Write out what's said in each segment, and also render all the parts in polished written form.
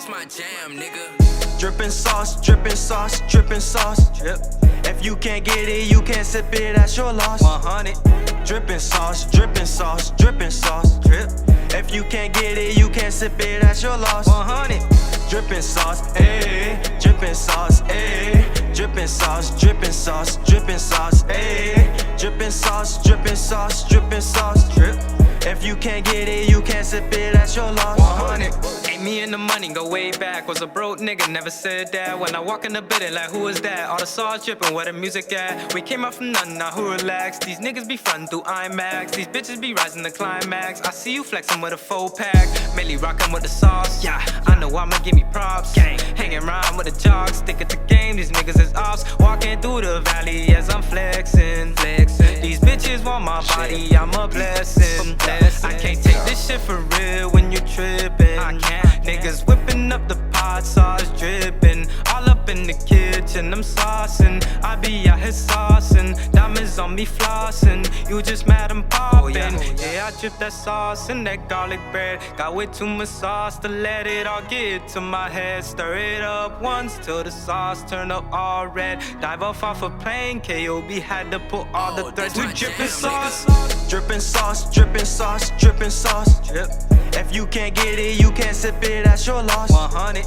this my jam, nigga. Drippin' sauce, drippin' sauce, drippin' sauce, drip. If you can't get it, you can't sip it, that's your loss. 100. Drippin' sauce, drippin' sauce, drippin' sauce, drip. If you can't get it, you can't sip it, that's your loss. 100. Drippin' sauce, ayy. Drippin' sauce, ayy. Drippin' sauce, drippin' sauce, drippin' sauce, ayy. Drippin' sauce, drippin' sauce, drippin' sauce, drip. If you can't get it, you can't sip it, that's your loss. 100. Ain't me and the money go way back. Was a broke nigga, never said that. When I walk in the building, like who is that? All the sauce drippin', where the music at? We came up from nothing, now who relax? These niggas be frontin' through IMAX. These bitches be rising the climax. I see you flexin' with a 4-pack, mainly rockin' with the sauce. Yeah, I know I'ma give me props. Gang, hanging around with the jocks, stickin' to game. These niggas is ops, walking through the valley as I'm flexin'. These bitches want my body, I'm a blessing. I can't take this shit for real when you trippin'. I can't. Niggas whipping up the pot, sauce dripping. All up in the kitchen, I'm saucing. I be out here saucing. Diamonds on me flossing. You just mad I'm popping. Yeah, I drip that sauce and that garlic bread. Got way too much sauce to let it all get to my head. Stir it up once till the sauce turn up all red. Dive off a plane, KOB had to put all the threads to drippin' sauce. Drippin' sauce, drippin' sauce, drippin' sauce, drip. If you can't get it, you can't sip it, that's your loss. 100.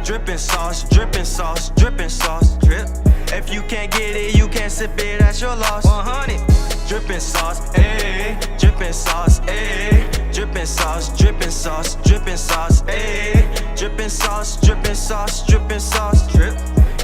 Drippin' sauce, drippin' sauce, drippin' sauce, drip. If you can't get it, you can't sip it, that's your loss. 100. Drippin' sauce, ayy. Drippin' sauce, ayy. Drippin' sauce, drippin' sauce, drippin' sauce, ayy. Drippin' sauce, drippin' sauce, drippin' sauce, drip.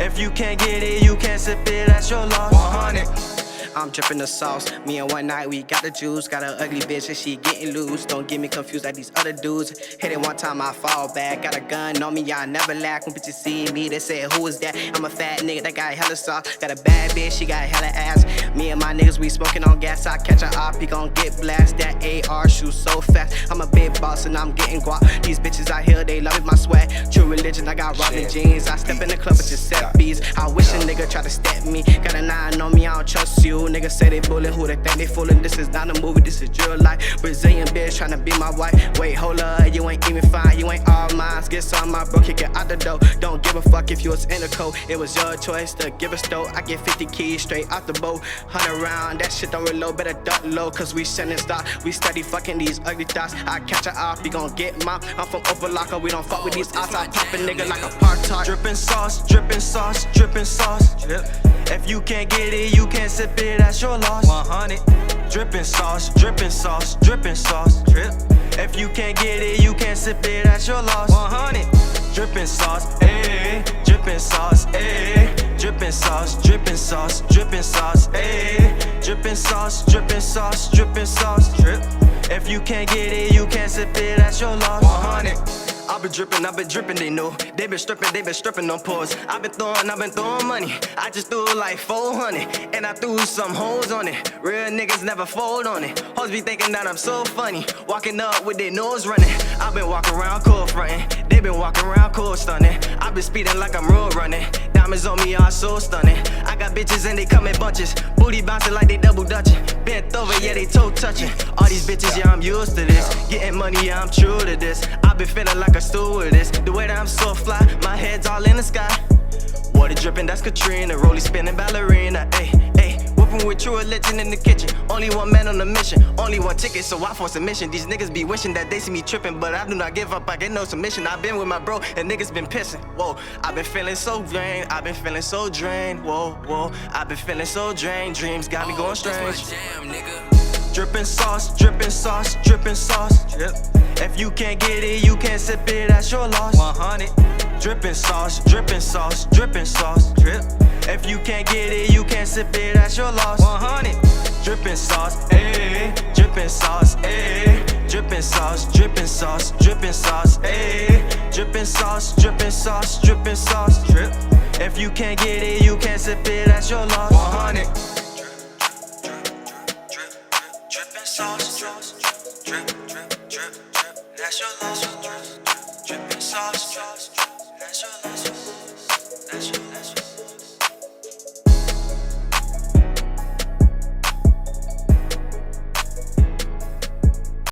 If you can't get it, you can't sip it, that's your loss. 100. I'm drippin' the sauce. Me and one night we got the juice. Got an ugly bitch and she getting loose. Don't get me confused like these other dudes. Hit it one time, I fall back. Got a gun on me, y'all never lack. When bitches see me, they say, who is that? I'm a fat nigga that got hella sauce. Got a bad bitch, she got hella ass. Me and my niggas, we smoking on gas. I catch a op, he gon' get blast. That AR shoot so fast. I'm a big boss and I'm getting guap. These bitches out here, they love it, my swag. True religion, I got Robin jeans. I step in the club with just set beats. I wish a nigga try to step me. Got a 9 on me, I don't trust you. Niggas say they bullin', who they think they foolin'. This is not a movie, this is real life. Brazilian bitch tryna be my wife. Wait, hold up, you ain't even fine, you ain't all mine. Get some, my bro, kick it out the door. Don't give a fuck if you was in the cold. It was your choice to give a stow. I get 50 keys straight out the boat. 100 round, that shit don't reload, better duck low. Cause we sending stock, we steady fucking these ugly thoughts. I catch a op, you gon' get mom. I'm from Opalaka, we don't fuck with these ops. I pop a nigga like a park tart. Drippin' sauce, drippin' sauce, drippin' sauce, drip. If you can't get it, you can't sip it, that's your loss. 100. Drippin' sauce, drippin' sauce, drippin' sauce, drip. If you can't get it, you can't sip it, that's your loss. 100. Drippin' sauce, ayy. Drippin' sauce, ayy. Drippin' sauce, drippin' sauce, drippin' sauce, ayy. Drippin' sauce, drippin' sauce, drippin' sauce, drip. If you can't get it, you can't sip it, that's your loss. 100. I've been drippin', they know. They been strippin' on pause. I've been throwing money. I just threw like 400, and I threw some hoes on it. Real niggas never fold on it. Hoes be thinking that I'm so funny. Walking up with their nose running. I've been walking around cool frontin'. They been walking around cool stunning. I've been speeding like I'm road running. Diamonds on me are so stunning. I got bitches and they come in bunches. Booty bouncing like they double dutching. Bent over, yeah, they toe touching. All these bitches, yeah, I'm used to this. Getting money, yeah, I'm true to this. I've been feeling like a stewardess. The way that I'm so fly, my head's all in the sky. Water dripping, that's Katrina. Rollie spinning ballerina. Ayy, ayy. Whooping with true religion in the kitchen. Only one man on a mission. Only one ticket, so I force a mission. These niggas be wishing that they see me tripping, but I do not give up. I get no submission. I've been with my bro, and niggas been pissing. Whoa, I've been feeling so drained. I've been feeling so drained. Whoa, whoa, I've been feeling so drained. Dreams got me going strange. This my jam, nigga. Drippin' sauce, drippin' sauce, drippin' sauce, drip. If you can't get it, you can't sip it, that's your loss. 100. Drippin' sauce, drippin' sauce, drippin' sauce, drip. If you can't get it, you can't sip it, that's your loss. 100. Drippin' sauce, ayy. Drippin' sauce, ayy. Drippin' sauce, drippin' sauce, drippin' sauce, ayy. Drippin' sauce, drippin' sauce, drippin' sauce, drip. If you can't get it, you can't sip it, that's your loss. 100. Drippin' sauce, drip, drip, drip, drip. That's your loss. Drippin' sauce, that's your loss.